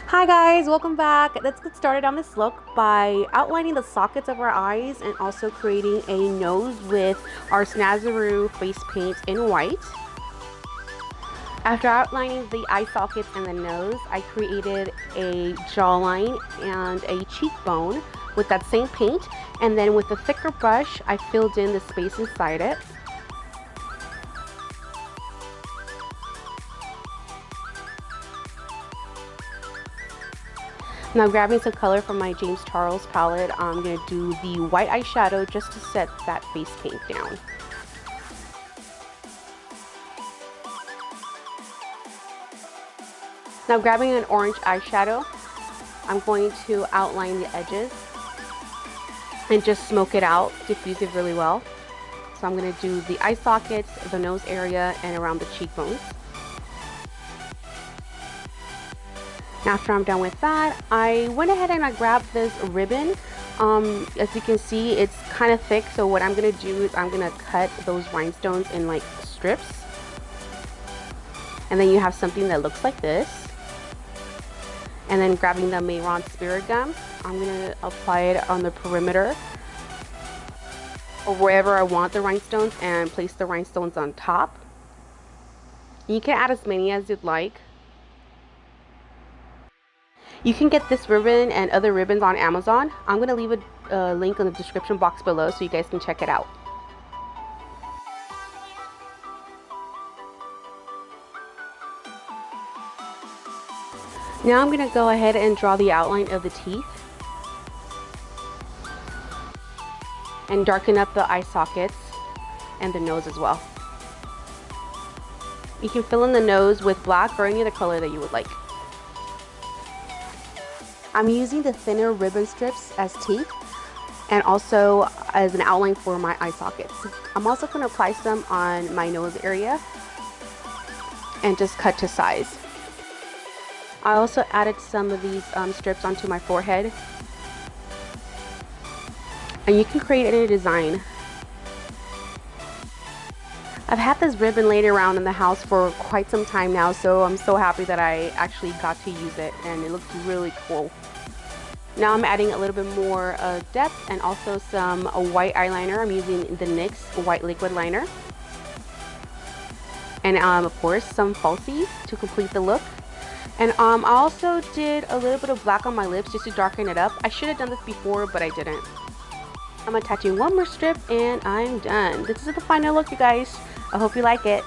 Hi guys, welcome back. Let's get started on this look by outlining the sockets of our eyes and also creating a nose with our Snazaroo face paint in white. After outlining the eye sockets and the nose, I created a jawline and a cheekbone with that same paint, and then with a thicker brush, I filled in the space inside it. Now grabbing some color from my James Charles palette, I'm going to do the white eyeshadow just to set that face paint down. Now grabbing an orange eyeshadow, I'm going to outline the edges and just smoke it out, diffuse it really well. So I'm going to do the eye sockets, the nose area, and around the cheekbones. After I'm done with that, I went ahead and I grabbed this ribbon. As you can see, it's kind of thick, so what I'm going to do is I'm going to cut those rhinestones in like strips. And then you have something that looks like this. And then grabbing the Mayron Spirit Gum, I'm going to apply it on the perimeter or wherever I want the rhinestones and place the rhinestones on top. You can add as many as you'd like. You can get this ribbon and other ribbons on Amazon. I'm going to leave a link in the description box below so you guys can check it out. Now I'm going to go ahead and draw the outline of the teeth and darken up the eye sockets and the nose as well. You can fill in the nose with black or any other color that you would like. I'm using the thinner ribbon strips as teeth and also as an outline for my eye sockets. I'm also going to apply some on my nose area and just cut to size. I also added some of these strips onto my forehead. And you can create any design. I've had this ribbon laid around in the house for quite some time now, so I'm so happy that I actually got to use it, and it looks really cool. Now I'm adding a little bit more depth and also some white eyeliner. I'm using the NYX white liquid liner. And of course some falsies to complete the look. And I also did a little bit of black on my lips just to darken it up. I should have done this before, but I didn't. I'm attaching one more strip and I'm done. This is the final look, you guys. I hope you like it.